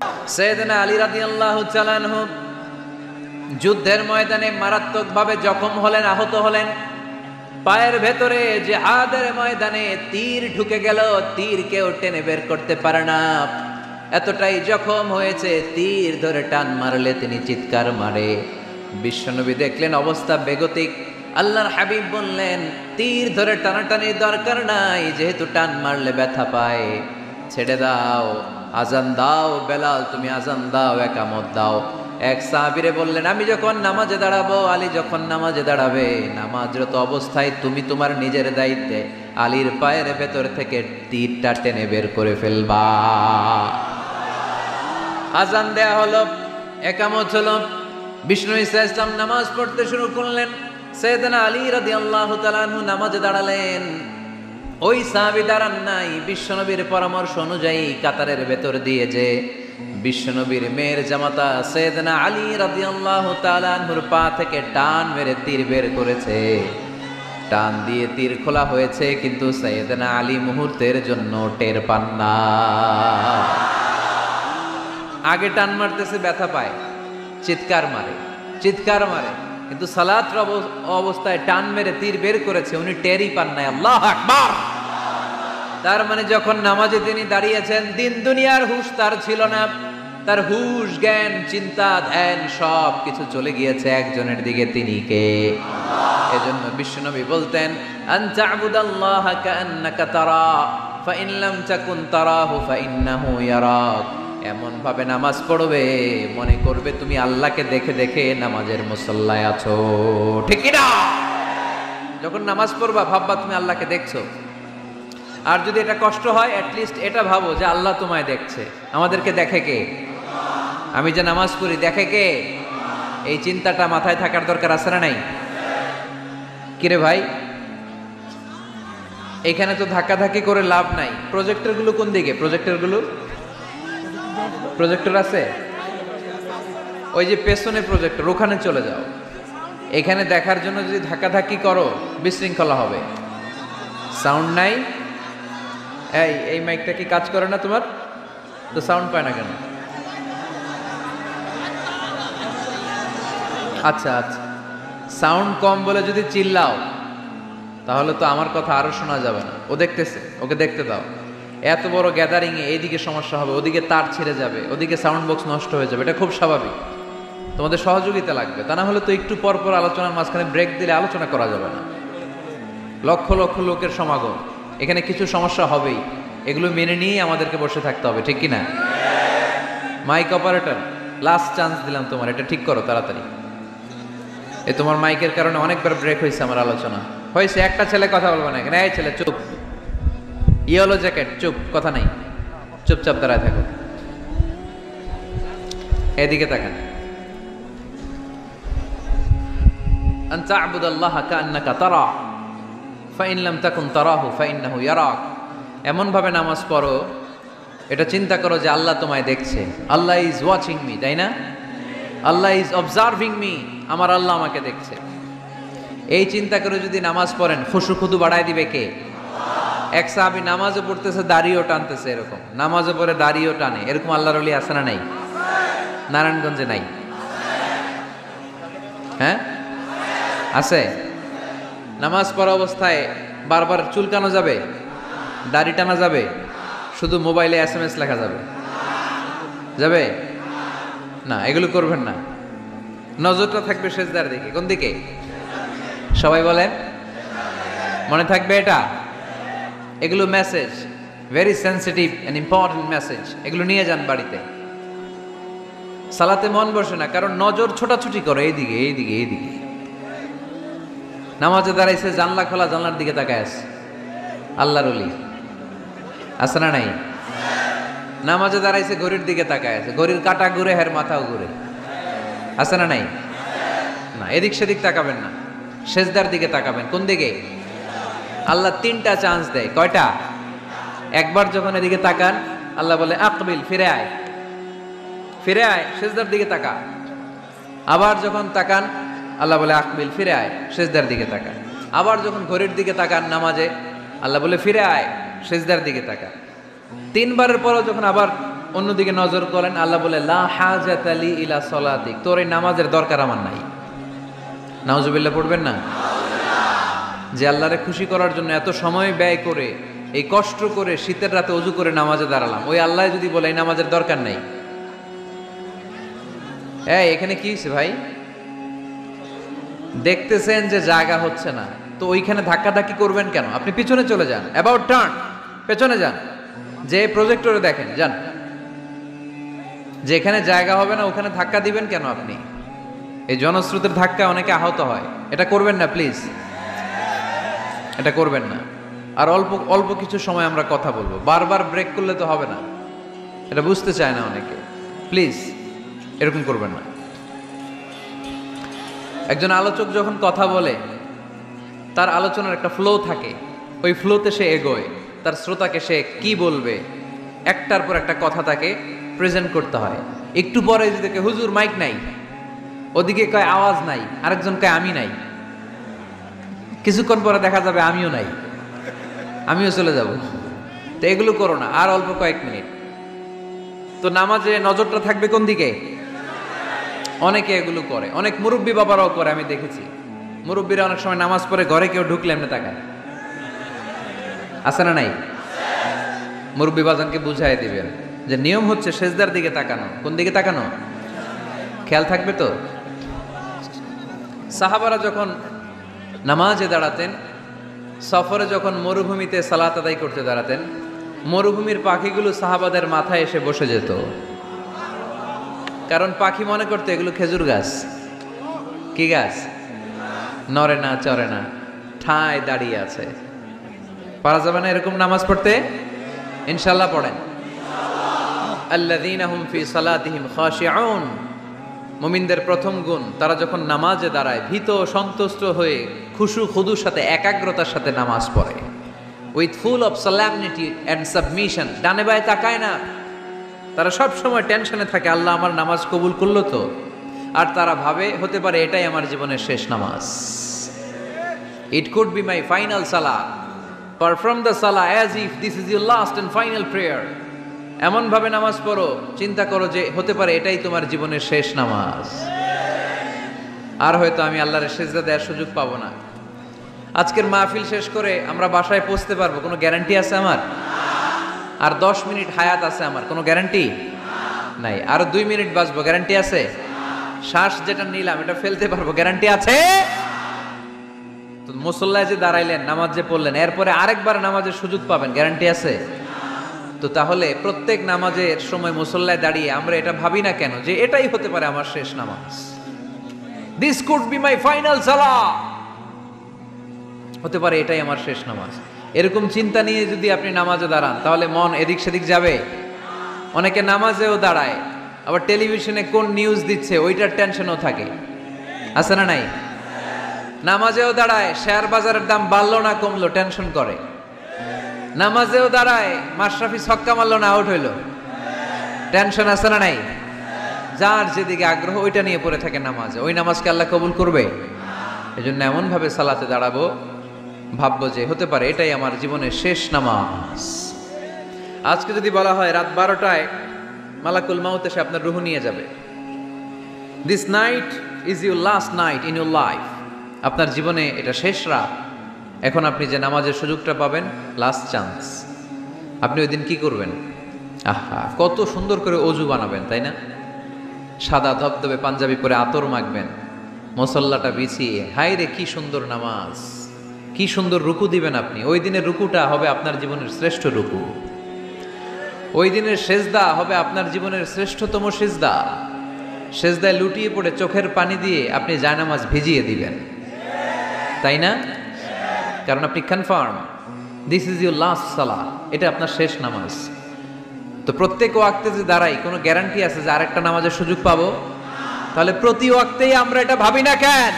সাইয়েদনা আলী রাদিয়াল্লাহু তাআলা আনহু যুদ্ধের ময়দানে মারাত্মকভাবে জখম হলেন, আহত হলেন। পায়ের ভেতরে জিহাদের ময়দানে তীর ঢুকে গেল, তীর কেউ টেনে বের করতে পারে না, এতটাই জখম হয়েছে। তীর ধরে টান মারলে তিনি চিৎকার মারে। বিশ্বনবী দেখলেন অবস্থা বেগতিক। আল্লাহর হাবিব বললেন, তীর ধরে টানাটানির দরকার নাই, যেহেতু টান মারলে ব্যথা পায়, ছেড়ে দাও, আজান দাও। বেলাল, তুমি আজান দাও, একামত দাও। এক সাহাবীরে বললেন, আমি যখন নামাজে দাঁড়াবো, আলী যখন নামাজে দাঁড়াবে, নামাজরত অবস্থায় তুমি তোমার নিজের দায়িত্বে আলীর পায়ের ভেতর থেকে তীরটা টেনে বের করে ফেলবা। আজান দেয়া হলো, একামত হলো, বিষ্ণু ঈসা ইসলাম নামাজ পড়তে শুরু করলেন। সাইয়েদনা আলী রাদিয়াল্লাহু তাআলা আনহু নামাজে দাঁড়ালেন। ওই সাহাবী দাঁড়ান নাই, বিশ্বনবীর পরামর্শ অনুযায়ী কাতারের ভেতর দিয়ে যে বিশ্বনবীর মেয়ের জামাতা সাইয়েদনা আলী রাদিয়াল্লাহু তাআলা আনহুর পা থেকে টান মেরে তীর বের করেছে। টান দিয়ে তীর খোলা হয়েছে, কিন্তু সাইয়েদনা আলী মুহূর্তের জন্য টের পান না। আগে টান মারতেছে, ব্যথা পায়, চিৎকার মারে, চিৎকার মারে, কিন্তু সালাতের অবস্থায় টান মেরে তীর বের করেছে, উনি টেরই পান নাই। আল্লাহু আকবার। তার মানে যখন নামাজে তিনি দাঁড়িয়েছেন, দিন দুনিয়ার হুঁশ তার ছিল না। তার হুঁশ, জ্ঞান, চিন্তা, ধ্যান সব কিছু চলে গিয়েছে একজনের দিকে, তিনি কে? এজন্য বিশ্বনবী বলতেন, আনতা আবুদাল্লাহা কাআন্নাকা তারা ফাইন লাম তাকুন তারাহু ফাইন্নাহু ইয়ারাক। এমন ভাবে নামাজ পড়বে, মনে করবে তুমি আল্লাহকে দেখে দেখে নামাজের মুসল্লায় আছো, ঠিক কি না? যখন নামাজ পড়বা ভাববা তুমি আল্লাহকে দেখছো। আর যদি এটা কষ্ট হয়, অ্যাটলিস্ট এটা ভাবো যে আল্লাহ তোমায় দেখছে। আমাদেরকে দেখে কে? আমি যে নামাজ পড়ি দেখে কে? এই চিন্তাটা মাথায় থাকার দরকার আছে না নাই? কিরে ভাই, এখানে তো ধাক্কাধাক্কি করে লাভ নাই। প্রজেক্টরগুলো কোন দিকে? প্রজেক্টরগুলো, প্রজেক্টর আছে ওই যে পেছনে প্রজেক্টর, ওখানে চলে যাও। এখানে দেখার জন্য যদি ধাক্কাধাক্কি করো বিশৃঙ্খলা হবে। সাউন্ড নাই। এই মাইকটা কি কাজ করে না তোমার? তো সাউন্ড পায় না কেন? আচ্ছা আচ্ছা, সাউন্ড কম বলে যদি চিল্লাও তাহলে তো আমার কথা আরো শোনা যাবে না। ও দেখতেছে, ওকে দেখতে দাও। এত বড় গ্যাদারিং এ এইদিকে সমস্যা হবে, ওদিকে তার ছিঁড়ে যাবে, ওদিকে সাউন্ড বক্স নষ্ট হয়ে যাবে, এটা খুব স্বাভাবিক। তোমাদের সহযোগিতা লাগবে, তা না হলে তো একটু পর পর আলোচনার মাঝখানে ব্রেক দিলে আলোচনা করা যাবে না। লক্ষ লক্ষ লোকের সমাগম, এখানে কিছু সমস্যা হবেই, এগুলো মেনে নিয়েই আমাদেরকে বসে থাকতে হবে, ঠিক কিনা? মাইক অপারেটর, লাস্ট চান্স দিলাম তোমার, এটা ঠিক করো তাড়াতাড়ি। এ তোমার মাইকের কারণে অনেকবার ব্রেক হয়েছে আমার আলোচনা। হয়েছে, একটা ছেলে কথা বলবো না এখানে। এই ছেলে চুপ, ইয়েলো জ্যাকেট চুপ, কথা নেই, চুপচাপ দাঁড়ায় থাকো। এদিকে তাকান। আন তা'বুদাল্লাহা কাআন্নাকা তারা ফাইন লাম তাকুন তারাহু ফাইন্নাহু ইয়ারাক। এমন ভাবে নামাজ পড়ো, এটা চিন্তা করো যে আল্লাহ তোমায় দেখছে। আল্লাহ ইজ ওয়াচিং মি, তাই না? আল্লাহ ইজ অবজার্ভিং মি, আমার আল্লাহ আমাকে দেখছে। এই চিন্তা করে যদি নামাজ পড়েন, খুশু খুদু বাড়ায় দিবে কে? এক সাহাবী নামাজও পড়তেছে, দাড়িও টানতেছে, এরকম নামাজও পড়ে দাড়িও টানে, এরকম আল্লাহর ওলি আছে না নাই? নারায়ণগঞ্জে নাই? হ্যাঁ আছে। নামাজ পড়া অবস্থায় বারবার চুলকানো যাবে, দাড়ি টানা যাবে, শুধু মোবাইলে SMS লেখা যাবে? যাবে না, এগুলো করবেন না। নজরটা থাকবে সেজদার দিকে। কোন দিকে? সবাই বলেন, মনে থাকবে এটা। এগুলো message, very sensitive and important message, এগুলো নিয়ে যান বাড়িতে। সালাতে মন বসে না, কারণ নজর ছোটাছুটি করে এইদিকে এইদিকে এইদিকে। নামাজে দাঁড়াইছে, জানলা খোলা, জানলার দিকে তাকায় আছে। আল্লাহর ওলি আছে না নাই? নামাজে দাঁড়াইছে, ঘড়ির দিকে তাকায় আছে, ঘড়ির কাঁটা ঘুরে, হের মাথাও ঘুরে, আছে না নাই? না, এদিক সেদিক তাকাবেন না, সেজদার দিকে তাকাবেন। কোন দিকে? আল্লাহ তিনটা চান্স দেয়। কয়টা? একবার যখন এদিকে তাকান, আল্লাহ বলে আকবিল, ফিরে আয়, ফিরে আয়, সেজদার দিকে তাকা। আবার যখন তাকান, আল্লাহ বলে আকবিল, ফিরে আয়, সেজদার দিকে তাকা। আবার যখন ঘড়ির দিকে তাকান নামাজে, আল্লাহ বলে ফিরে আয়, সেজদার দিকে তাকা। তিনবারের পরও যখন আবার অন্যদিকে নজর করেন, আল্লাহ বলে লা হাজাতা লি ইলা সলাতিক, তোর এই নামাজের দরকার আমার নাই। নাউজুবিল্লাহ পড়বেন না? যে আল্লাহরে খুশি করার জন্য এত সময় ব্যয় করে, এই কষ্ট করে শীতের রাতে ওযু করে নামাজে দাঁড়ালাম, ওই আল্লাহ যদি বলে এই নামাজের দরকার নাই, এখানে কি হয়েছে ভাই? দেখতেছেন যে জায়গা হচ্ছে না, তো ওইখানে ধাক্কাধাক্কি করবেন কেন? আপনি পিছনে চলে যান, অ্যাবাউট টার্ন, পেছনে যান, যে প্রজেক্টরে দেখেন, যান। যেখানে জায়গা হবে না ওখানে ধাক্কা দিবেন কেন আপনি? এই জনস্রোতের ধাক্কা অনেকে আহত হয়, এটা করবেন না প্লিজ, এটা করবেন না। আর অল্প অল্প কিছু সময় আমরা কথা বলবো, বারবার ব্রেক করলে তো হবে না, এটা বুঝতে চায় না অনেকে। প্লিজ এরকম করবেন না। একজন আলোচক যখন কথা বলে, তার আলোচনার একটা ফ্লো থাকে, ওই ফ্লোতে সে এগোয়, তার শ্রোতাকে সে কি বলবে একটার পর একটা কথা তাকে প্রেজেন্ট করতে হয়। একটু পরে যদি দেখে হুজুর মাইক নাই, ওদিকে কয় আওয়াজ নাই, আরেকজন কয় আমি নাই, কিছুক্ষণ পরে দেখা যাবে আমিও নাই, আমিও চলে যাব। তো এগুলো করো না, আর অল্প কয়েক মিনিট। তো নামাজে নজরটা থাকবে কোন দিকে? অনেকে এগুলো করে, অনেক মুরব্বী বাবারাও করে, আমি দেখেছি। মুরব্বীরা অনেক সময় নামাজ পড়ে ঘরে কেউ ঢুকলে এমনি তাকায়, আছে না নাই? মুরব্বী বাজানকে বুঝাই দিবেন যে নিয়ম হচ্ছে সেজদার দিকে তাকানো। কোন দিকে তাকানো? খেয়াল থাকবে তো। সাহাবারা যখন নামাজে দাঁড়াতেন, সফরে যখন মরুভূমিতে সালাত আদায় করতে দাঁড়াতেন, মরুভূমির পাখিগুলো সাহাবাদের মাথায় এসে বসে যেত, কারণ পাখি মনে করতো এগুলো খেজুর গাছ। কি গাছ? নড়ে না, চড়ে না, ঠায় দাঁড়িয়ে আছে। পারা যাবে না এরকম নামাজ পড়তে? ইনশাআল্লাহ পড়েন। আল্লাযীনা হুম ফি সালাতিহিম খাশিউন, মুমিনদের প্রথম গুণ, তারা যখন নামাজে দাঁড়ায় ভীত সন্তুষ্ট হয়ে খুশু খুদুর সাথে একাগ্রতার সাথে নামাজ পড়ে, with full of solemnity and submission. ডানে বায়ে তাকায় না, তারা সব সময় টেনশনে থাকে আল্লাহ আমার নামাজ কবুল করলো তো। আর তারা ভাবে হতে পারে এটাই আমার জীবনের শেষ নামাজ, ইট could be my final Salah, perform the Salah as if this is your last and final prayer. এমন ভাবে নামাজ পড়ো, চিন্তা করো যে হতে পারে এটাই তোমার জীবনের শেষ নামাজ, আর হয়তো আমি আল্লাহর সেজদা দেওয়ার সুযোগ পাবো না। আজকের মাহফিল শেষ করে আমরা বাসায় পৌঁছতে পারবো, কোনো গ্যারান্টি আছে আমার? আর 10 মিনিট হায়াত আছে আমার, কোনো গ্যারান্টি নাই। আর 2 মিনিট বাঁচবো, গ্যারান্টি আছে? শ্বাস যেটা নিলাম এটা ফেলতে পারবো, গ্যারান্টি আছে? তো মুসল্লায় যে দাঁড়াইলেন, নামাজ যে পড়লেন, এরপরে আরেকবার নামাজের সুযোগ পাবেন, গ্যারান্টি আছে? তো তাহলে প্রত্যেক নামাজের সময় মুসল্লায় দাঁড়িয়ে আমরা এটা ভাবি না কেন যে এটাই হতে পারে আমার শেষ নামাজ, this could be my final salah, হতে পারে এটাই আমার শেষ নামাজ। এরকম চিন্তা নিয়ে যদি আপনি নামাজে দাঁড়ান, তাহলে মন এদিক সেদিক যাবে। অনেকে নামাজেও দাঁড়ায়, আবার টেলিভিশনে কোন নিউজ দিচ্ছে ওইটার টেনশনও থাকে, আছে না নাই? নামাজেও দাঁড়ায়, শেয়ার বাজারের দাম বাড়লো না কমলো টেনশন করে। নামাজেও দাঁড়ায়, মাশরাফি ছক্কা মারলো না আউট হইলো, টেনশন আছে না নাই? যার যেদিকে আগ্রহ ওইটা নিয়ে পড়ে থাকে নামাজে, ওই নামাজকে আল্লাহ কবুল করবে? এজন্য এমন ভাবে সালাতে দাঁড়াবো, ভাববো যে হতে পারে এটাই আমার জীবনের শেষ নামাজ। আজকে যদি বলা হয় রাত 12টায় মালাকুল মাউত এসে আপনার রূহ নিয়ে যাবে, this night is your last night in your life, আপনার জীবনে এটা শেষ রাত, এখন আপনি যে নামাজের সুযোগটা পাবেন, লাস্ট চান্স, আপনি ওই দিন কি করবেন? আহা, কত সুন্দর করে অজু বানাবেন, তাই না? সাদা ধবধবে পাঞ্জাবি পরে আতর মাখবেন, মুসল্লাটা বিছিয়ে, হায় রে কি সুন্দর নামাজ, কি সুন্দর রুকু দিবেন আপনি। ওই দিনের রুকুটা হবে আপনার জীবনের শ্রেষ্ঠ রুকু, ওই দিনের সেজদা হবে আপনার জীবনের শ্রেষ্ঠতম সেজদা। সেজদায় লুটিয়ে পড়ে চোখের পানি দিয়ে আপনি জায়নামাজ ভিজিয়ে দিবেন, তাই না? কারণ আপনি confirm this is your last salah, এটা আপনার শেষ নামাজ। তো প্রত্যেক ওয়াক্তে যে দাঁড়াই, কোনো গ্যারান্টি আছে যে আরেকটা নামাজের সুযোগ পাবো? তাহলে প্রতি ওয়াক্তেই আমরা এটা ভাবি না কেন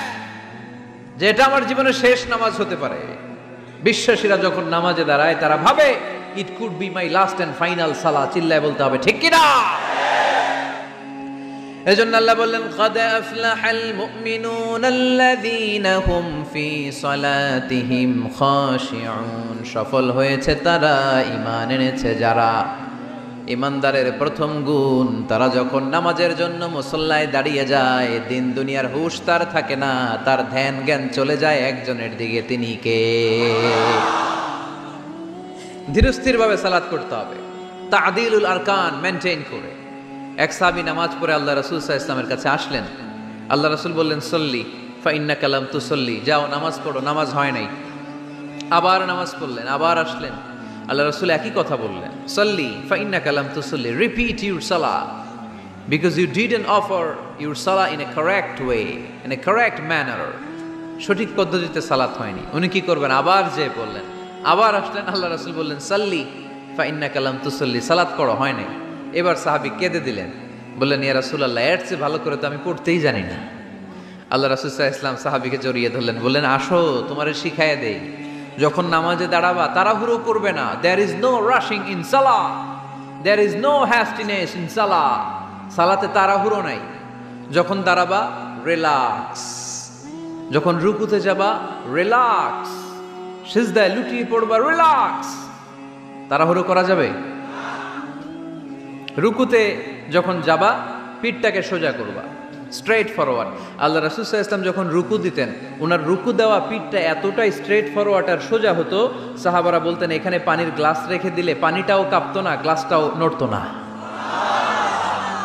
যে এটা আমার জীবনের শেষ নামাজ হতে পারে? বিশ্বাসীরা যখন নামাজে দাঁড়ায় তারা ভাবে it could be my last and final salah, চিল্লায় বলতে হবে ঠিক কিনা? এজন্য আল্লাহ বললেন قد أفلح المؤمنون الذين هم في صلاتهم خاشعون, সফল হয়েছে তারা, ঈমান এনেছে যারা। ইমানদারের প্রথম গুণ, তারা যখন নামাজের জন্য মুসল্লায় দাঁড়িয়ে যায়, দিন দুনিয়ার হুঁশ তার থাকে না, তার ধ্যান জ্ঞান চলে যায় একজনের দিকে, তিনি কে? ধীরস্থিরভাবে সালাত করতে হবে, তা'দিলুল আরকান মেনটেন করে। এক সাহাবী নামাজ পড়ে আল্লাহ রাসূল সাল্লাল্লাহু আলাইহি ওয়াসাল্লামের কাছে আসলেন। আল্লাহ রাসূল বললেন, সল্লি ফা ইন্নাকা লাম তুসল্লি, যাও নামাজ পড়ো, নামাজ হয় নাই। আবার নামাজ পড়লেন, আবার আসলেন, আল্লাহ রাসূল একই কথা বললেন, সল্লি ফা ইন্নাকা লাম তুসল্লি, repeat your salah because you didn't offer your salah in a correct way, in a correct manner. সঠিক পদ্ধতিতে সালাত হয়নি। উনি কি করবেন? আবার যে বললেন, আবার আসলেন, আল্লাহ রাসূল বললেন, সাল্লি ফা ইন্নাকা লাম তুসল্লি, সালাত পড়ো, হয় নাই। এবার সাহাবী কেঁদে দিলেন, বললেন, ইয়া রাসূলুল্লাহ, এর চেয়ে ভালো করে তো আমি পড়তেই জানি না। আল্লাহ রাসূল সাল্লাল্লাহু আলাইহি ওয়াসাল্লাম সাহাবীকে জড়িয়ে ধরলেন, বললেন, আসো তোমারে শিখাইয়া দেই, যখন নামাজে দাঁড়াবা তাড়াহুড়ো করবে না। There is no rushing in salah, there is no hastiness in salah. সালাতে তাড়াহুড়ো নাই। যখন দাঁড়াবা রিল্যাক্স, যখন রুকুতে যাবা রিল্যাক্স, সিজদায় লুটিয়ে পড়বা রিল্যাক্স। তাড়াহুড়ো করা যাবে? রুকুতে যখন যাবা পিঠটাকে সোজা করবা, স্ট্রেট ফরওয়ার্ড। আল্লাহ রাসূল সাল্লাল্লাহু আলাইহি ওয়াসাল্লাম যখন রুকু দিতেন, ওনার রুকু দেওয়া পিঠটা এতটাই স্ট্রেট ফরওয়ার্ড আর সোজা হতো, সাহাবারা বলতেন এখানে পানির গ্লাস রেখে দিলে পানিটাও কাঁপতো না, গ্লাসটাও নড়তো না।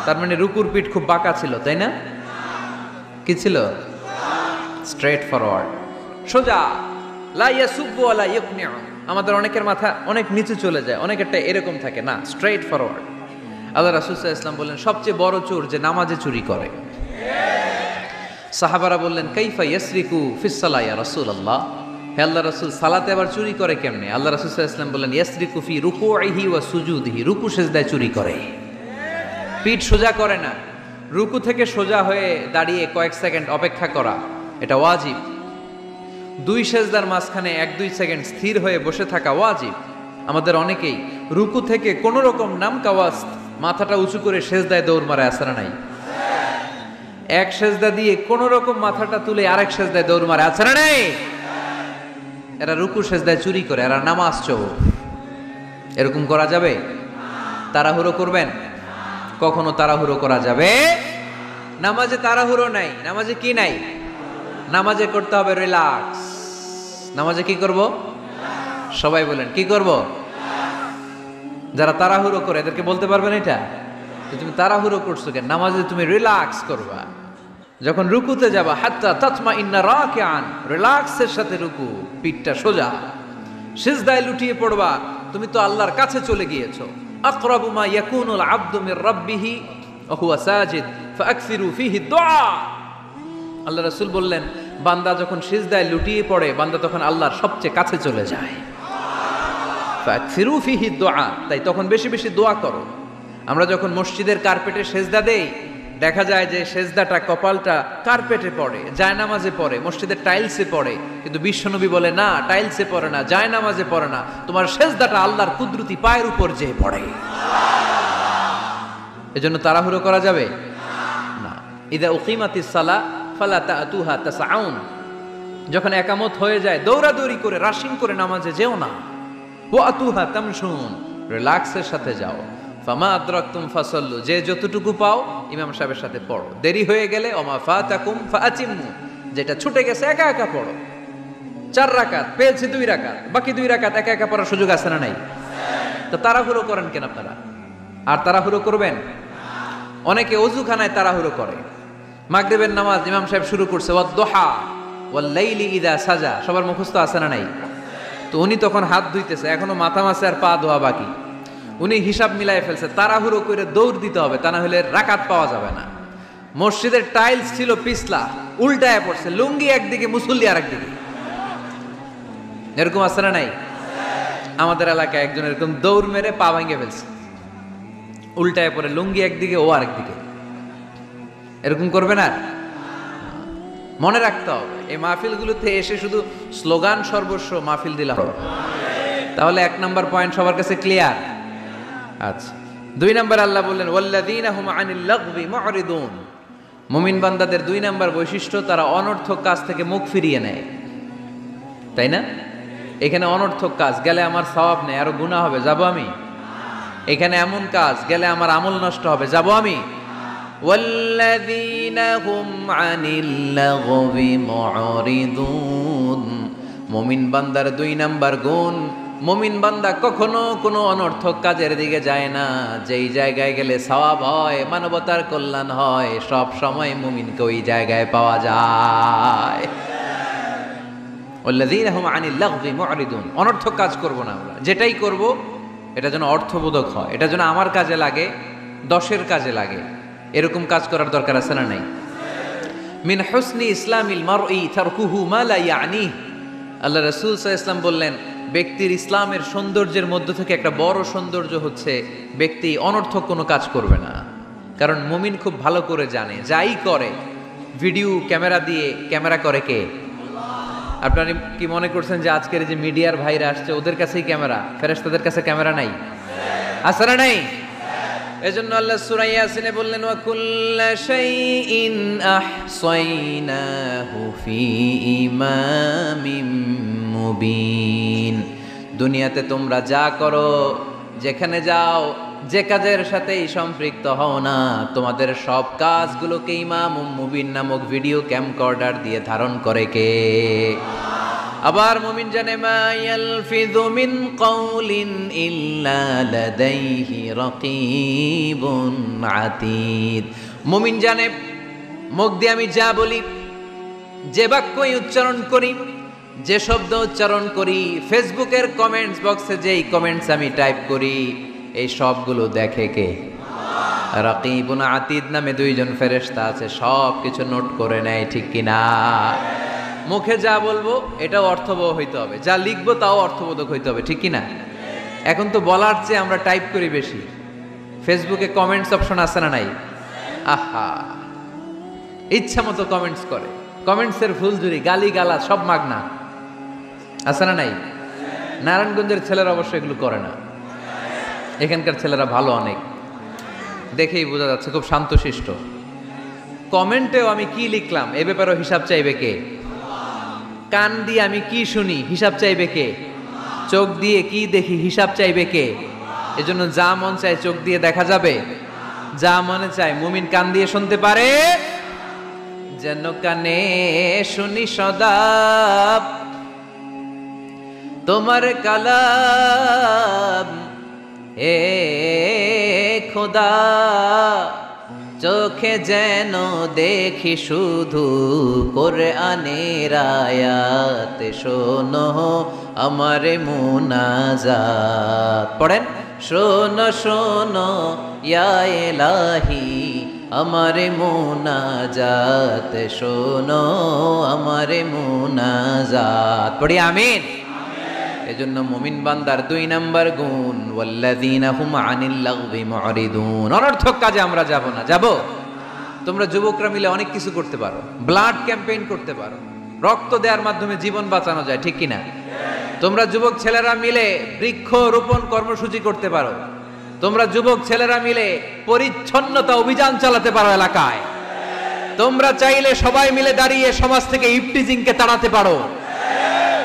তার মানে রুকুর পিঠ খুব বাঁকা ছিল, তাই না? কি ছিল? স্ট্রেট ফরওয়ার্ড, সোজা। লা ইয়াসুব্বু ওয়ালা ইয়াকনিউ। আমাদের অনেকের মাথা অনেক নিচে চলে যায়, অনেকেরটা এরকম থাকে না, স্ট্রেট ফরওয়ার্ড। আল্লাহ রাসূল সাল্লাল্লাহু আলাইহি ওয়াসাল্লাম বললেন, সবচেয়ে বড় চোর যে নামাজে চুরি করে। সাহাবারা বললেন, কাইফা ইয়াসরিকু ফিস সালাহ ইয়া রাসূলুল্লাহ, হে আল্লাহ রাসূল, সালাতে আবার চুরি করে কেমনে? আল্লাহ রাসূল সাল্লাল্লাহু আলাইহি ওয়াসাল্লাম বললেন, ইয়াসরিকু ফি রুকুইহি ওয়া সুজুদিহি, রুকু সিজদায় চুরি করে, পিঠ সোজা করে না। রুকু থেকে সোজা হয়ে দাঁড়িয়ে কয়েক সেকেন্ড অপেক্ষা করা, এটা ওয়াজিব। দুই সেজদার মাঝখানে 1-2 সেকেন্ড স্থির হয়ে বসে থাকা ওয়াজিব। আমাদের অনেকেই রুকু থেকে কোনো রকম নামকাওয়াজ মাথাটা উঁচু করে সেজদায় দৌড় মারে, আছে না নাই? এক সেজদা দিয়ে কোন রকম মাথাটা তুলে আরেক সেজদায় দৌড় মারে, আছে না নাই? এরা রুকু সেজদায় চুরি করে, এরা নামাজ চোর। এরকম করা যাবে? তাড়াহুড়ো করবেন? কখনো তাড়াহুড়ো করা যাবে? নামাজে তাড়াহুড়ো নাই। নামাজে কি নাই? নামাজে করতে হবে রিল্যাক্স। নামাজে কি করব? সবাই বলেন, কি করব? যারা তাড়াহুড়ো করে এদেরকে বলতে পারবেন এটা, তুমি তাড়াহুড়ো করছো কেন? নামাজে তুমি রিল্যাক্স করবা। যখন রুকুতে যাবা, হাত্তা তাতমাইন্না রাকিআন, রিল্যাক্সের সাথে রুকু, পিঠটা সোজা। সিজদায় লুটিয়ে পড়বা, তুমি তো আল্লাহর কাছে চলে গিয়েছো। আকরাবু মা ইয়াকুনুল আবদু মির রাব্বিহি ওয়া হুয়া সাজিদ ফাআকসিরু ফীহি দুআ। আল্লাহ রাসূল বললেন, বান্দা যখন সিজদায় লুটিয়ে পড়ে, বান্দা তখন আল্লাহর সবচেয়ে কাছে চলে যায়। ফাআকসিরু ফীহি দুআ, তাই তখন বেশি বেশি দোয়া করো। আমরা যখন মসজিদের কার্পেটে সেজদা দেই, দেখা যায় যে সেজদাটা, কপালটা কার্পেটে পড়ে, জায়নামাজে পড়ে, মসজিদের টাইলসে পড়ে। কিন্তু বিশ্বনবী বলে, না, টাইলসে পড়ে না, জায়নামাজে পড়ে না, তোমার সেজদাটা আল্লাহর কুদরতি পায়ের উপর যেয়ে পড়ে। এজন্য তাড়াহুড়ো করা যাবে না। ইদা উকিমাতিস সালাহ ফালা তাতুহা তাসআউন, যখন একামত হয়ে যায় দৌড়াদৌড়ি করে রাশিং করে নামাজে যেও না। ওয়া আতুহা তামশুন, রিল্যাক্সের সাথে যাও। ফামা আদরাকতুম ফাসাল্লু, যে যতটুকু পাও ইমাম সাহেবের সাথে পড়ো। দেরি হয়ে গেলে ওমা ফাতাকুম ফাআতিমু, যেটা ছুটে গেছে একা একা পড়ো। 4 রাকাত পেয়েছে, 2 রাকাত, বাকি 2 রাকাত একা একা পড়ার সুযোগ আছে না নাই? তো তাড়াহুড়ো করেন কেন আপনারা? আর তাড়াহুড়ো করবেন? অনেকে ওযুখানায় তাড়াহুড়ো করে। মাগরিবের নামাজ ইমাম সাহেব শুরু করছে, ওয়াদ-দুহা ওয়াল লাইলি ইযা সাজা, সবার মুখস্থ আছে না নাই? তো উনি তখন হাত ধুইতেছে, এখনো মাথা মাসে আর পা ধোয়া বাকি। উনি হিসাব মিলাই ফেলছে, তাড়াহুড়ো করে দৌড় দিতে হবে, তা না হলে রাকাত পাওয়া যাবে না। মসজিদের টাইলস ছিল পিছলা, উল্টায় পড়ছে, লুঙ্গি একদিকে, মুসল্লি আর একদিকে। এরকম আছে না নাই? আমাদের এলাকায় একজন এরকম দৌড় মেরে পা ভেঙে ফেলছে, উল্টায় পড়ে, লুঙ্গি একদিকে, ও আরেকদিকে। এরকম করবে না। মনে রাখতে হবে, এই মাহফিলগুলোতে এসে শুধু স্লোগান সর্বস্ব মাহফিল দিলে হবে? তাহলে 1 নম্বর পয়েন্ট সবার কাছে ক্লিয়ার। আচ্ছা, 2 নম্বর আল্লাহ বললেন, ওয়াল্লাযীনা হুম আনিল লাগবি মুরিদুন, মুমিন বান্দাদের 2 নম্বর বৈশিষ্ট্য, তারা অনর্থক কাজ থেকে মুখ ফিরিয়ে নেয়। তাই না? এখানে অনর্থক কাজ গেলে আমার সওয়াব নেই, আরো গুনাহ হবে, যাবো আমি? এখানে এমন কাজ গেলে আমার আমল নষ্ট হবে, যাব আমি? ওয়াল্লাযীনা হুম আনিল লাগবি মুরিদুন। মুমিন বান্দার 2 নাম্বার গুণ, মুমিন বান্দা কখনো কোনো অনর্থক কাজের দিকে যায় না। যেই জায়গায় গেলে সওয়াব হয়, মানবতার কল্যাণ হয়, সব সময় মুমিনকে ওই জায়গায় পাওয়া যায়। ওয়াল্লাযীনা হুম আনিল লাগবি মুরিদুন। অনর্থক কাজ করব না আমরা, যেটাই করব এটা যেন অর্থবোধক হয়, এটা যেন আমার কাজে লাগে, 10-এর কাজে লাগে, এরকম কাজ করার দরকার আছে না নাই? মিন হুসনি ইসলামিল মারই তারকুহু মা লা ইয়ানি। আল্লাহ রাসূল সাল্লাল্লাহু আলাইহি ওয়াসাল্লাম বললেন, ব্যক্তির ইসলামের সৌন্দর্যের মধ্য থেকে একটা বড় সৌন্দর্য হচ্ছে ব্যক্তি অনর্থক কোনো কাজ করবে না। কারণ মুমিন খুব ভালো করে জানে, যাই করে ভিডিও ক্যামেরা দিয়ে, ক্যামেরা করে কে? আপনারা কি মনে করছেন যে আজকের যে মিডিয়ার ভাইরা আসছে ওদের কাছেই ক্যামেরা? ফেরেশতাদের কাছে ক্যামেরা নাই? আছে না নাই? এজন্য আল্লাহ সূরা ইয়াসিনে বললেন, ওয়া কুল্লা শাইইন আহসাইনাহু ফি ইমামিম মুবিন। দুনিয়াতে তোমরা যা করো, যেখানে যাও, যে কাজের সাথেই সম্পৃক্ত হও না, তোমাদের সব কাজগুলোকে ইমামুম মুবিন নামক ভিডিও ক্যামকর্ডার দিয়ে ধারণ করে কে? আবার মুমিন জানে, মা ইয়ালফিযু মিন কাউলিন ইল্লা লাদাইহি রাকীবুন আতীদ। মুমিন জানে মুখ দিয়ে আমি যা বলি, যে বাক্যই উচ্চারণ করি, যে শব্দ উচ্চারণ করি, ফেসবুকের কমেন্টস বক্সে যেই কমেন্টস আমি টাইপ করি, এই সবগুলো দেখে কে? রাকীবুন আতীদ নামে 2 জন ফেরেশতা আছে, সব কিছু নোট করে নেয়, ঠিক কিনা? মুখে যা বলবো এটাও অর্থবহ হইতে হবে, যা লিখবো তাও অর্থবোধক হইতে হবে, ঠিক কিনা? এখন তো বলার চেয়ে আমরা টাইপ করি বেশি। ফেসবুকে কমেন্টস অপশন আছে না নাই? আহা, ইচ্ছা মতো কমেন্টস করে, কমেন্টসের ফুলঝুরি, গালি গালা সব মাগনা, আছে না নাই? নারায়ণগঞ্জের ছেলেরা অবশ্য এগুলো করে না, এখানকার ছেলেরা ভালো, অনেক দেখেই বোঝা যাচ্ছে খুব শান্তশিষ্ট। কমেন্টেও আমি কি লিখলাম এ ব্যাপারেও হিসাব চাইবে কে? কান দিয়ে আমি কি শুনি হিসাব চাইবে কে? চোখ দিয়ে কি দেখি হিসাব চাইবে কে? এজন্য যা মন চায় চোখ দিয়ে দেখা যাবে, যা মনে চায় মুমিন কান দিয়ে শুনতে পারে। যেন কানে শুনি সদা তোমার কালাম, হে খোদা চোখে যেন দেখি শুধু কোরআনের আয়াত, শোনো আমার মুনাজাত। পড়েন, শোনো শোনো ইয়া ইলাহি আমার মুনাজাত, শোনো আমার মুনাজাত। পড়ি আমিন। এজন্য মুমিন বান্দার 2 নাম্বার গুণ, ওয়াল্লাযীনা হুম আনিল লাগবি মুরিদুন। অনর্থক কাজে আমরা যাব না। যাব? তোমরা যুবকরা মিলে অনেক কিছু করতে পারো, ব্লাড ক্যাম্পেইন করতে পারো, রক্ত দেওয়ার মাধ্যমে জীবন বাঁচানো যায়, ঠিক কিনা? তোমরা যুবক ছেলেরা মিলে বৃক্ষ রোপণ কর্মসূচি করতে পারো, তোমরা যুবক ছেলেরা মিলে পরিচ্ছন্নতা অভিযান চালাতে পারো এলাকায়। তোমরা চাইলে সবাই মিলে দাঁড়িয়ে সমাজ থেকে ইফটিজিংকে তাড়াতে পারো।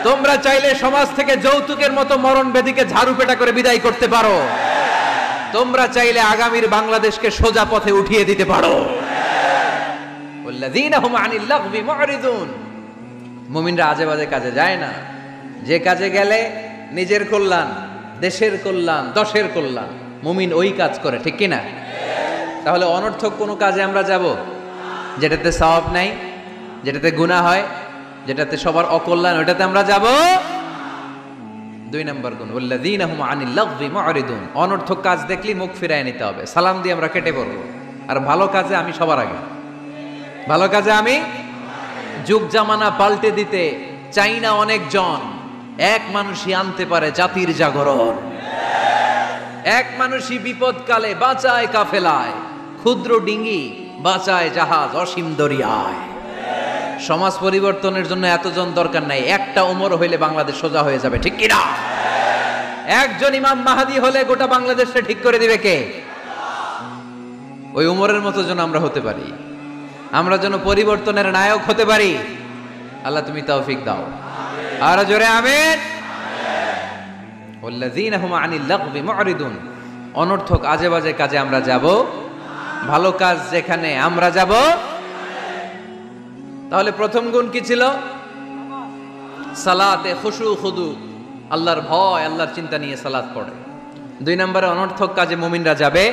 তোমরা চাইলে সমাজ থেকে যৌতুকের মতো মরণ ব্যাধিকে ঝাড়ু পেটা করে বিদায় করতে পারো। তোমরা চাইলে আগামীর বাংলাদেশকে সোজা পথে উঠিয়ে দিতে পারো। ওয়াল্লাযীনা হুম আনিল লাগবি মুরিদুন। মুমিনরা আজে বাজে কাজে যায় না, যে কাজে গেলে নিজের কল্যাণ, দেশের কল্যাণ, দশের কল্যাণ, মুমিন ওই কাজ করে, ঠিক কিনা? তাহলে অনর্থক কোনো কাজে আমরা যাব যেটাতে সওয়াব নাই, যেটাতে গুনাহ হয়, যেটাতে সবার অকল্যাণ, ওটাতে আমরা যাব? 2 নম্বর গুণ, ওয়াল্লাযীনা হুম আনিল লাগবি মুরিদুন। অনর্থক কাজ দেখলি মুখ ফিরায় নিতে হবে, সালাম দিয়ে আমরা কেটে পড়বো। আর ভালো কাজে আমি সবার আগে, ভালো কাজে আমি। যুগ জামানা পাল্টে দিতে চাই না অনেকজন, এক মানুষই আনতে পারে জাতির জাগরণ। এক মানুষই বিপদকালে বাঁচায় কাফেলায়, ক্ষুদ্র ডিঙ্গি বাঁচায় জাহাজ অসীম দরিয়ায়। সমাজ পরিবর্তনের জন্য এতজন দরকার নাই, একটা উমর হইলে বাংলাদেশ সোজা হয়ে যাবে, ঠিক কিনা? একজন ইমাম মাহাদি হলে গোটা বাংলাদেশটা ঠিক করে দিবে কে? ওই উমরের মতো যেন আমরা হতে পারি, আমরা যেন পরিবর্তনের নায়ক হতে পারি। আল্লাহ তুমি তৌফিক দাও, আর জোরে আমিন। ওয়াল্লাযীনা হুম আনিল লাগবি মুরিদুন। অনর্থক আজে বাজে কাজে আমরা যাব, ভালো কাজ যেখানে আমরা যাব। তাহলে প্রথম গুণ কি ছিল? সালাতে খুশু খুদু, আল্লাহর ভয়, আল্লাহর চিন্তা নিয়ে সালাত পড়ে। 2 নম্বরে অনর্থক কাজে মুমিনরা যাবে।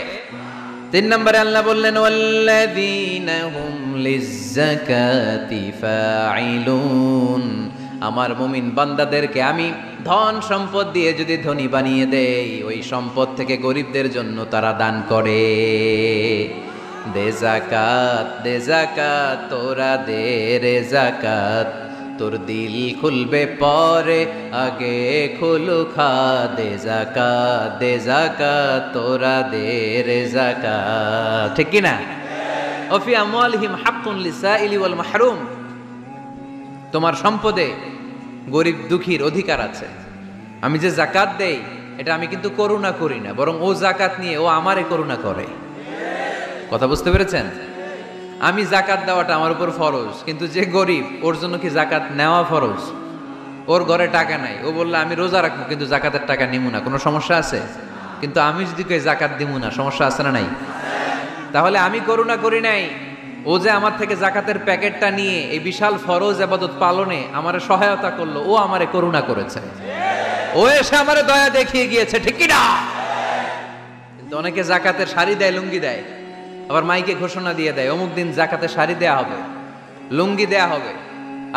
3 নম্বরে আল্লাহ বললেন ওয়াল্লাযীনা হুম লিয-যাকাতি ফাঈলুন, আমার মুমিন বান্দাদেরকে আমি ধন সম্পদ দিয়ে যদি ধনী বানিয়ে দেই, ওই সম্পদ থেকে গরিবদের জন্য তারা দান করে। দে যাকাত তোরা দে রে যাকাত, তোর দিল খুলবে পরে আগে খুলু খা। দে যাকাত তোরা দে রে যাকাত, ঠিক কি না? ওফি আমওয়ালিহিম হাক্কুন লিসাইলি ওয়াল মাহরুম, তোমার সম্পদে গরিব দুঃখীর অধিকার আছে। আমি যে যাকাত দেই এটা আমি কিন্তু করুণা করি না, বরং ও যাকাত নিয়ে ও আমারে করুণা করে। কথা বুঝতে পেরেছেন? আমি যাকাত দেওয়াটা আমার উপর ফরজ, কিন্তু যে গরিব ওর জন্য কি যাকাত নেওয়া ফরজ? ওর ঘরে টাকা নাই, ও বললে আমি রোজা রাখবো কিন্তু যাকাতের টাকা নিমু না, কোনো সমস্যা আছে? কিন্তু আমি যদি কই যাকাত দিমু না, সমস্যা আছে না নাই? তাহলে আমি করুণা করি নাই, ও যে আমার থেকে যাকাতের প্যাকেটটা নিয়ে এই বিশাল ফরজ ইবাদত পালনে আমারে সহায়তা করলো, ও আমারে করুণা করেছে, ও এসে আমারে দয়া দেখিয়ে গিয়েছে, ঠিক কি না? কিন্তু অনেকে যাকাতের শাড়ি দেয়, লুঙ্গি দেয়, আবার মাইকে ঘোষণা দিয়ে দেয় অমুক দিন যাকাতে শাড়ি দেয়া হবে, লুঙ্গি দেয়া হবে।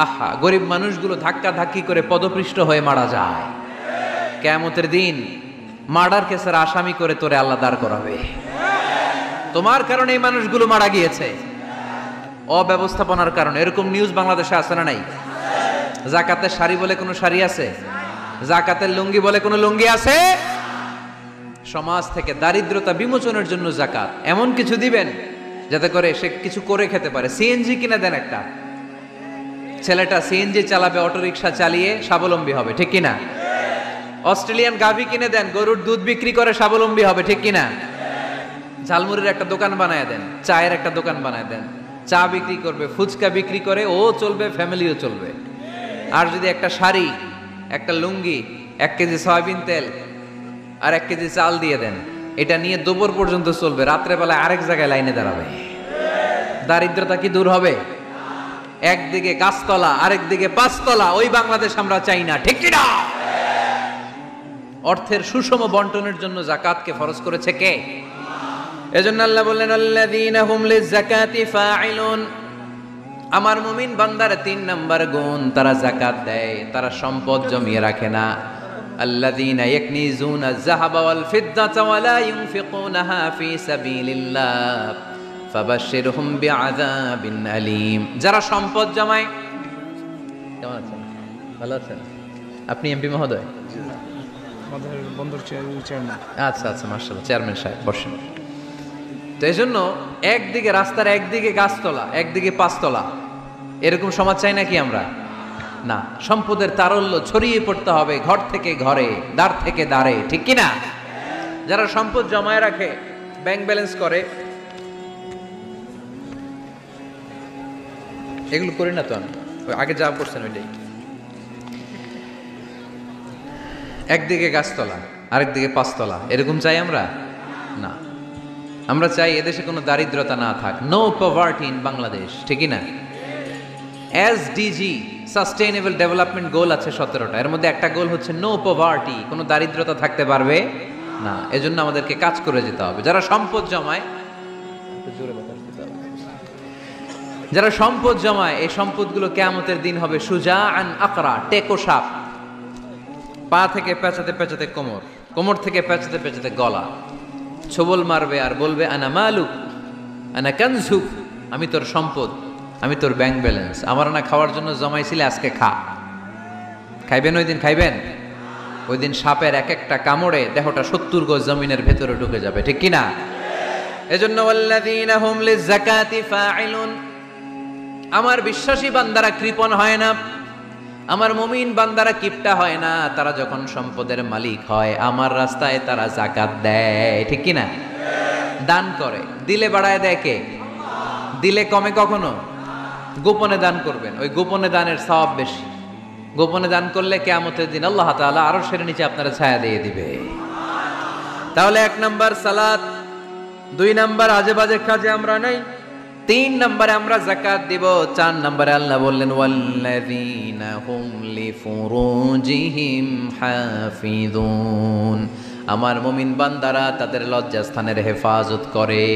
আহা, গরিব মানুষগুলো ধাক্কা ধাক্কি করে পদপৃষ্ঠ হয়ে মারা যায়। কিয়ামতের দিন মার্ডার কেসের আসামি করে তোরে আল্লাহ দাঁড় করাবে। তোমার কারণে এই মানুষগুলো মারা গিয়েছে, অব্যবস্থাপনার কারণে। এরকম নিউজ বাংলাদেশে আছে না নাই? যাকাতের শাড়ি বলে কোনো শাড়ি আছে? যাকাতের লুঙ্গি বলে কোনো লুঙ্গি আছে? সমাজ থেকে দারিদ্রতা বিমোচনের জন্য যাকাত এমন কিছু দিবেন যাতে করে সে কিছু করে খেতে পারে। সিএনজি কিনে দেন, একটা ছেলেটা সিএনজি চালাবে, অটোরিকশা চালিয়ে স্বাবলম্বী হবে, ঠিক কিনা? অস্ট্রেলিয়ান গাভী কিনে দেন, গরুর দুধ বিক্রি করে স্বাবলম্বী হবে, ঠিক কিনা? ঝালমুড়ির একটা দোকান বানায় দেন, চায়ের একটা দোকান বানায় দেন, চা বিক্রি করবে, ফুচকা বিক্রি করে ও চলবে, ফ্যামিলিও চলবে। আর যদি একটা শাড়ি, একটা লুঙ্গি, 1 কেজি সয়াবিন তেল আর 1 কেজি চাল দিয়ে দেন, এটা নিয়ে দুপুর পর্যন্ত চলবে, রাত্রেবেলায় আরেক জায়গায় লাইনে দাঁড়াবে। দারিদ্রতা কি দূর হবে? একদিকে গাছতলা, আরেক দিকে 5 তলা, ওই বাংলাদেশ আমরা চাই না, ঠিক কিনা? অর্থের সুষম বন্টনের জন্য যাকাতকে ফরজ করেছে কে? এজন্য আল্লাহ বললেন আল্লাযীনা হুম লিয-যাকাতি ফাঈলুন, আমার মুমিন বান্দার 3 নাম্বার গুণ, তারা যাকাত দেয়, তারা সম্পদ জমিয়ে রাখে না। আল্লাযীনা ইয়াকনিজুনা আয-যাহাবা ওয়াল ফিদ্দাতা ওয়া লা ইউনফিকুনাহা ফী সাবিলিল্লাহ ফাবাশশিরহুম বিআযাবিন আলীম। যারা সম্পদ জমায়, কেমন আছেন? ভালো আছেন? আপনি এমপি মহোদয়? বন্দর চেয়ারম্যান। আচ্ছা আচ্ছা, মাশাআল্লাহ, চেয়ারম্যান সাহেব বসেন। তো এই জন্য একদিকে রাস্তার একদিকে গাছতলা, একদিকে 5 তলা, এরকম সমাজ চাই নাকি আমরা? না, সম্পদের তারল্য ছড়িয়ে পড়তে হবে, ঘর থেকে ঘরে, দ্বার থেকে দ্বারে, ঠিক কিনা? যারা সম্পদ জমায় রাখে, ব্যাংক ব্যালেন্স করে, এগুলো করি না তো আমি, আগে যা করছেন ওইটাই। একদিকে গাছতলা, আরেকদিকে 5 তলা, এরকম চাই আমরা? না, আমরা চাই এদেশে কোনো দারিদ্রতা না থাক, নো পভার্টি ইন বাংলাদেশ, ঠিকই না? এসডিজি সাস্টেইনেবল ডেভেলপমেন্ট গোল আছে 17টা, এর মধ্যে একটা গোল হচ্ছে নো পভার্টি, কোনো দারিদ্রতা থাকতে পারবে না। এজন্য আমাদেরকে কাজ করে যেতে হবে। যারা সম্পদ জমায়, যারা সম্পদ জমায়, এই সম্পদগুলো কিয়ামতের দিন হবে সুজাআন আকরা, টেকো সাপ, পা থেকে পেঁচাতে পেঁচাতে কোমর, কোমর থেকে পেঁচাতে পেঁচাতে গলা, ছোবল মারবে আর বলবে আনা মালুক আনা কানজুক, আমি তোর সম্পদ, আমি তোর ব্যাংক ব্যালেন্স, আমার না খাওয়ার জন্য জমাইছিলে, আজকে খা। খাইবেন ওই দিন? খাইবেন? ওই দিন সাপের এক একটা কামড়ে দেহটা 70 গজ জমিনের ভেতরে ঢুকে যাবে, ঠিক কিনা? এজন্য ওয়াল্লাযীনা হুম লিয-যাকাতি ফাঈলুন, আমার বিশ্বাসী বান্দারা কৃপণ হয় না, আমার মুমিন বান্দারা কিপটা হয় না। তারা যখন সম্পদের মালিক হয়, আমার রাস্তায় তারা যাকাত দেয়, ঠিক কিনা? দান করে, দিলে বাড়ায় দেয় কে? দিলে কমে কখনো? গোপনে দান করবেন, ওই গোপনে দানের সওয়াব বেশি। গোপনে দান করলে কিয়ামতের দিন আল্লাহ তাআলা আরশের নিচে আপনারা ছায়া দিয়ে দিবে। তাহলে 1 নাম্বার সালাত, 2 নাম্বার আজে বাজে কাজে আমরা নাই, 3 নম্বরে আমরা যাকাত দিব, 4 নম্বরে আল্লাহ বললেন ওয়াল্লাযীনা হুম লিফুরুজিহিম হাফিযুন, আমার মুমিন বান্দারা তাদের লজ্জাস্থানের হেফাজত করে।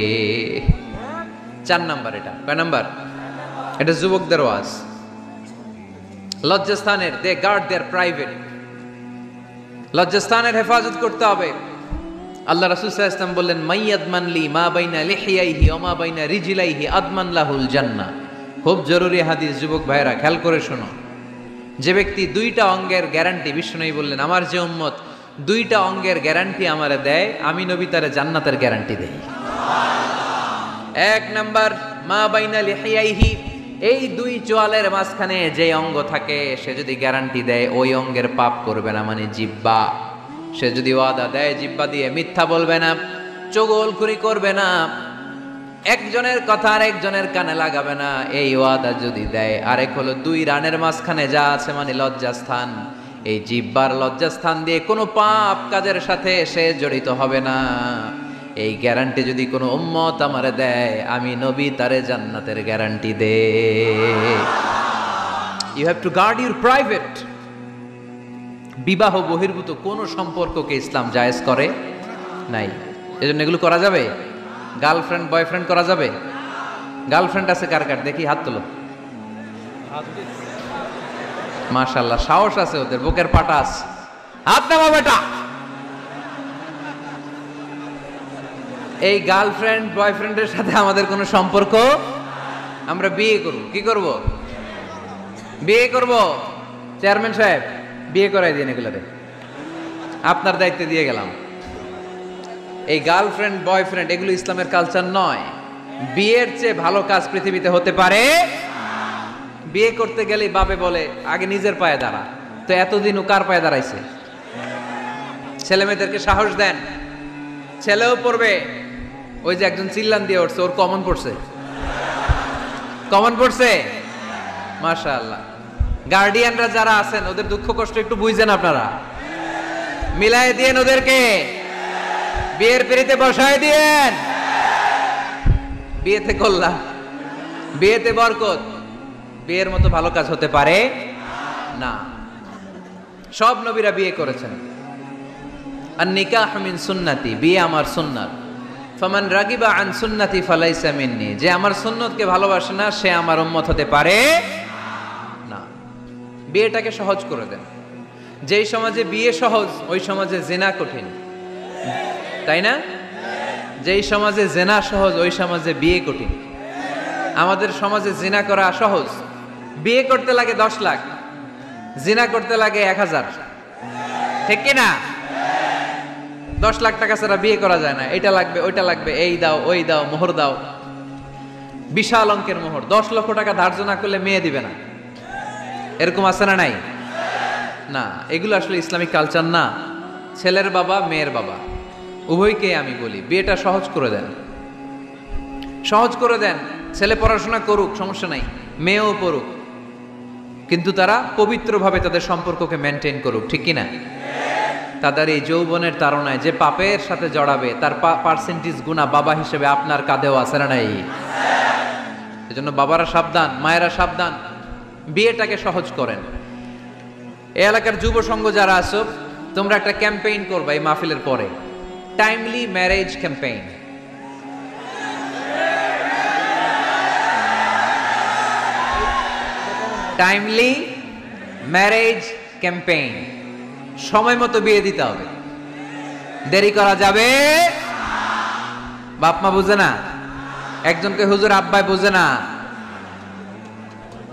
4 নাম্বার। এটা কয় নাম্বার? এটা যুবকদের ওয়াজ। লজ্জাস্থানের, দে গার্ড দেয়ার প্রাইভেট, লজ্জাস্থানের হেফাজত করতে হবে। আল্লাহ রাসূল সাল্লাল্লাহু আলাইহি ওয়াসাল্লাম বললেন মাইয়াদমান লি মা বাইনা লিহিয়াইহি ওয়া মা বাইনা রিজলাইহি আদমান লাহুল জান্নাহ। খুব জরুরি হাদিস, যুবক ভাইরা খেয়াল করে শোনো। যে ব্যক্তি 2টা অঙ্গের গ্যারান্টি, বিশ্বনবী বললেন আমার যে উম্মত 2টা অঙ্গের গ্যারান্টি আমারে দেয়, আমি নবী তারে জান্নাতের গ্যারান্টি দেই। 1 নাম্বার মা বাইনা লিহিয়াইহি, এই 2 চোয়ালের মাঝখানে যে অঙ্গ থাকে সে যদি গ্যারান্টি দেয় ওই অঙ্গের পাপ করবে না, মানে জিহ্বা। সে যদি ওয়াদা দেয় জিহ্বা দিয়ে মিথ্যা বলবে না, চগলখুরি করবে না, একজনের কথা আর একজনের কানে লাগাবে না, এই ওয়াদা যদি দেয়। আরেক হলো 2 রানের মাঝখানে যা আছে মানে লজ্জাস্থান, এই জিহ্বার লজ্জাস্থান দিয়ে কোনো পাপ কাজের সাথে সে জড়িত হবে না। এই গ্যারান্টি যদি কোনো উম্মত আমারে দেয়, আমি নবী তারে জান্নাতের গ্যারান্টি দে। You have to guard your private. বিবাহ বহির্ভূত কোন সম্পর্ককে ইসলাম জায়েজ করে নাই। এজন্য এগুলো করা যাবে? গার্লফ্রেন্ড বয়ফ্রেন্ড করা যাবে? গার্লফ্রেন্ড আছে কার কার দেখি হাত তোলো। মাশাআল্লাহ, সাহস আছে ওদের, বুকের পাটা আছে। হাত নামা বেটা। এই গার্লফ্রেন্ড বয়ফ্রেন্ডের সাথে আমাদের কোনো সম্পর্ক, আমরা বিয়ে করব। কি করব? বিয়ে করব। চেয়ারম্যান সাহেব বিয়ে করাই দিন, এগুলোতে আপনার দায়িত্বে দিয়ে গেলাম। এই গার্লফ্রেন্ড বয়ফ্রেন্ড এগুলো ইসলামের কালচার নয়। বিয়ের চেয়ে ভালো কাজ পৃথিবীতে হতে পারে? বিয়ে করতে গেলে বাপে বলে আগে নিজের পায়ে দাঁড়া, তো এতদিন ও কার পায়ে দাঁড়াইছে? ছেলে মেয়েদেরকে সাহস দেন, ছেলেও পড়বে। ওই যে একজন চিল্লান দিয়ে উঠছে, ওর কমন পড়ছে, কমন পড়ছে। মাশাআল্লাহ। গার্ডিয়ানরা যারা আছেন ওদের দুঃখ কষ্ট একটু বুঝছেন আপনারা, মিলাই দিয়েন ওদেরকে, বিয়ের পিড়িতে বসায় দিয়েন। বিয়েতে কল্যাণ, বিয়েতে বরকত। বিয়ের মতো ভালো কাজ হতে পারে না। সব নবীরা বিয়ে করেছেন। আর নিকাহ মিন সুন্নতি, বিয়ে আমার সুন্নাত। ফামান রাগিবা আন সুন্নতি ফালাইসা মিন্নি, যে আমার সুন্নতকে ভালোবাসে না সে আমার উম্মত হতে পারে না। বিয়েটাকে সহজ করে দেন। যেই সমাজে বিয়ে সহজ ওই সমাজে জিনা কঠিন, তাই না? যেই সমাজে জিনা সহজ ওই সমাজে বিয়ে কঠিন। আমাদের সমাজে জিনা করা সহজ, বিয়ে করতে লাগে 10 লাখ, জিনা করতে লাগে 1000, ঠিক কি না? 10 লাখ টাকা ছাড়া বিয়ে করা যায় না। এটা লাগবে ওইটা লাগবে, এই দাও ওই দাও, মোহর দাও, বিশাল অঙ্কের মোহর। 10 লক্ষ টাকা ধার্য না করলে মেয়ে দিবে না, এরকম আছে না? নাই না, এগুলো আসলে ইসলামিক কালচার না। ছেলের বাবা মেয়ের বাবা উভয়কে আমি বলি বিয়েটা সহজ করে দেন, সহজ করে দেন। ছেলে পড়াশোনা করুক, সমস্যা নাই, মেয়েও পড়ুক, কিন্তু তারা পবিত্রভাবে তাদের সম্পর্ককে মেনটেন করুক, ঠিক কিনা? তাদের এই যৌবনের তাড়নায় যে পাপের সাথে জড়াবে তার পার্সেন্টেজ গুণা বাবা হিসেবে আপনার কাঁধেও আছে না নাই? এজন্য বাবারা সাবধান, মায়েরা সাবধান, বিয়েটাকে সহজ করেন। এই এলাকার যুব সংঘ যারা আছো তোমরা একটা ক্যাম্পেইন করবা এই মাহফিলের পরে, timely marriage campaign. Timely marriage campaign. সময় মতো বিয়ে দিতে হবে, দেরি করা যাবে। বাপ মা বুঝে না, একজনকে হুজুর আব্বাই বুঝে না।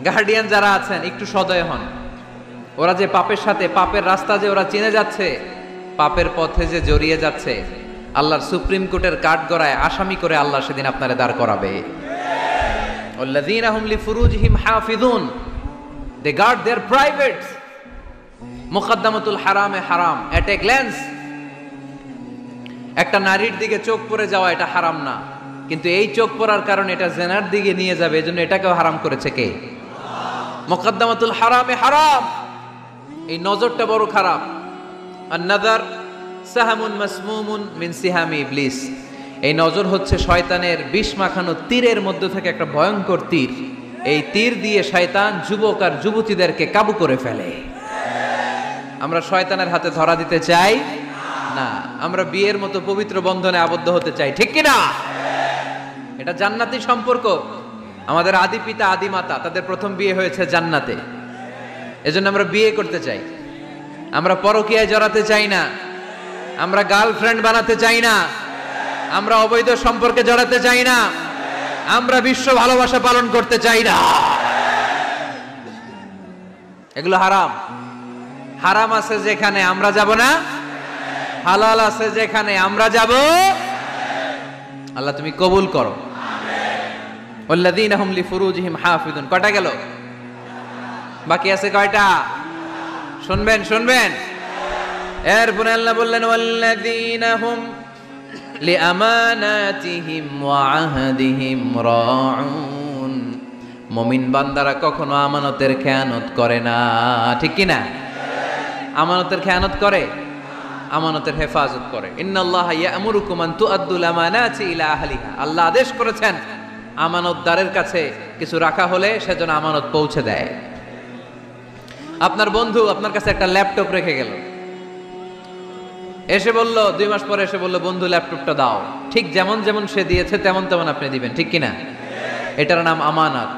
গার্ডিয়ান যারা আছেন একটু সদয় হন। ওরা যে পাপের সাথে, পাপের রাস্তা যে ওরা চিনে যাচ্ছে, পাপের পথে যে জড়িয়ে যাচ্ছে, আল্লাহর সুপ্রিম কোর্টের কাঠগড়ায় আসামি করে আল্লাহ সেদিন আপনারে দাঁড় করাবে। আল্লাযীনা হুম লিফুরুজিহিম হাফিযুন, দে গার্ড দেয়ার প্রাইভেটস। মুকদ্দামাতুল হারামে হারাম, এট এ গ্ল্যান্স। একটা নারীর দিকে চোখ পড়ে যাওয়া এটা হারাম না, কিন্তু এই চোখ পড়ার কারণে এটা জেনার দিকে নিয়ে যাবে, এজন্য এটাকেও হারাম করেছে কে? মুকদ্দামাতুল হারামে হারাম। এই নজরটা বড় খারাপ। আর নাযার সাহামুন মাসমুমুন মিন সিহামি ইবলিস। এই নজর হচ্ছে শয়তানের বিষ মাখানো তীরের মধ্য থেকে একটা ভয়ঙ্কর তীর। এই তীর দিয়ে শয়তান যুবক আর যুবতীদেরকে কাবু করে ফেলে। আমরা শয়তানের হাতে ধরা দিতে চাই না, আমরা বিয়ের মতো পবিত্র বন্ধনে আবদ্ধ হতে চাই, ঠিক কিনা? এটা জান্নাতি সম্পর্ক। আমাদের আদি পিতা আদি মাতা তাদের প্রথম বিয়ে হয়েছে জান্নাতে, এজন্য আমরা বিয়ে করতে চাই। আমরা পরকীয়ায় জড়াতে চাই না, আমরা গার্লফ্রেন্ড বানাতে চাই না, আমরা অবৈধ সম্পর্কে জড়াতে চাই না, আমরা বিশ্ব ভালোবাসা পালন করতে চাই না। এগুলো হারাম। হারাম আছে যেখানে আমরা যাব না, হালাল আছে যেখানে আমরা যাব। আল্লাহ তুমি কবুল করো। ওয়াল্লাযীনা হুম লিফুরুজিহিম হাফিজুন। কয়টা গেল? বাকি আছে কয়টা? শুনবেন শুনবেন। এরপরে আল্লাহ বললেন ওয়াল্লাযীনা হুম লিআমানাতিহিম ওয়া আহদিহিম রাউন। মুমিন বান্দারা কখনো আমানতের খেয়ানত করে না, ঠিক কি না? আমানতের খেয়ানত করে, আমানতের হেফাজত করে। ইন্নাল্লাহা ইয়া'মুরুকুম আন তুআদ্দুল আমানাতি ইলা আহলিহা। আল্লাহ আদেশ করেছেন আমানতদারের কাছে কিছু রাখা হলে সে যেন আমানত পৌঁছে দেয়। আপনার বন্ধু আপনার কাছে একটা ল্যাপটপ রেখে গেল, এসে বলল 2 মাস পরে এসে বলল বন্ধু ল্যাপটপটা দাও। ঠিক যেমন যেমন সে দিয়েছে তেমন তেমন আপনি দিবেন, ঠিক কিনা? এটার নাম আমানত।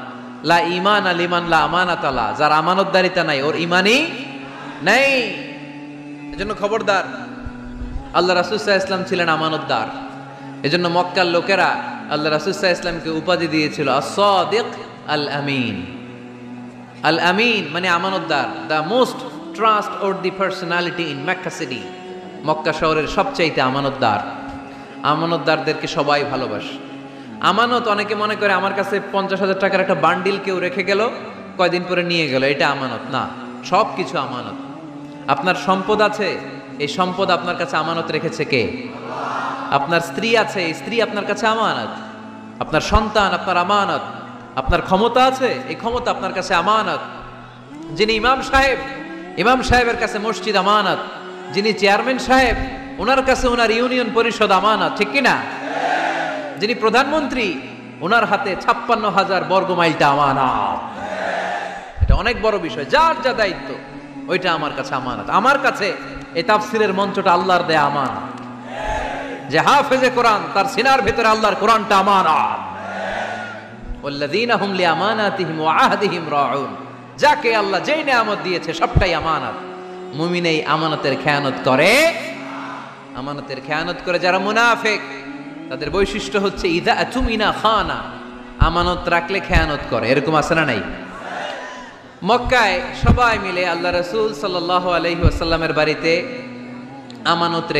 লা ঈমান লিমান লা আমানাত লা। যার আমানতদারিতা নাই ওর ঈমানই নাই। এজন্য খবরদার। আল্লাহ রাসূল সাল্লাল্লাহু আলাইহি ওয়াসাল্লাম ছিলেন আমানতদার। এজন্য মক্কার লোকেরা আল্লাহ রাসূল সাল্লাল্লাহু আলাইহি ওয়াসাল্লামকে উপাধি দিয়েছিল আস-সাদিক আল আমিন। আল আমিন মানে আমানতদার, the most trustworthy personality in Mecca city. Mecca শহরের সবচাইতে আমানতদার। আমানতদারদেরকে সবাই ভালোবাসে। আমানত অনেকে মনে করে আমার কাছে 50,000 টাকার একটা বান্ডিল কেউ রেখে গেল, কয়দিন পরে নিয়ে গেল, এটা আমানত না। সব কিছু আমানত। আপনার সম্পদ আছে, এই সম্পদ আপনার কাছে আমানত রেখেছে কে? আপনার স্ত্রী আছে, এই স্ত্রী আপনার কাছে আমানত। আপনার সন্তান আপনার আমানত। আপনার ক্ষমতা আছে, এই ক্ষমতা আপনার কাছে আমানত। যিনি ইমাম সাহেব, ইমাম সাহেবের কাছে মসজিদ আমানত। যিনি চেয়ারম্যান সাহেব, ওনার কাছে ওনার ইউনিয়ন পরিষদ আমানত, ঠিক কিনা? যিনি প্রধানমন্ত্রী, ওনার হাতে 56,000 বর্গ মাইলটা আমানত। এটা অনেক বড় বিষয়। যার যা দায়িত্ব ওইটা আমার কাছে আমানত। আমার কাছে এই তাফসীরের মঞ্চটা আল্লাহর দেয়া আমানত। যে হাফেজে কোরআন, তার সিনার ভিতরে আল্লাহর কোরআনটা আমানত। ওয়াল্লাযীনা হুম লিআমানাতিহিম ওয়া আহদিহিম রাউন। যাকে আল্লাহ যেই নিয়ামত দিয়েছে সবটাই আমানত। মুমিন এই আমানতের খেয়ানত করে। আমানতের খেয়ানত করে যারা মুনাফিক, তাদের বৈশিষ্ট্য হচ্ছে ইযা আতুমিনা খানা। আমানত রাখলে খেয়ানত করে। এরকম আছে না নাই? মক্কায় সবাই মিলে আল্লাহ রাসূল সাল্লাল্লাহু আলাইহি ওয়াসাল্লামের বাড়িতে আমানত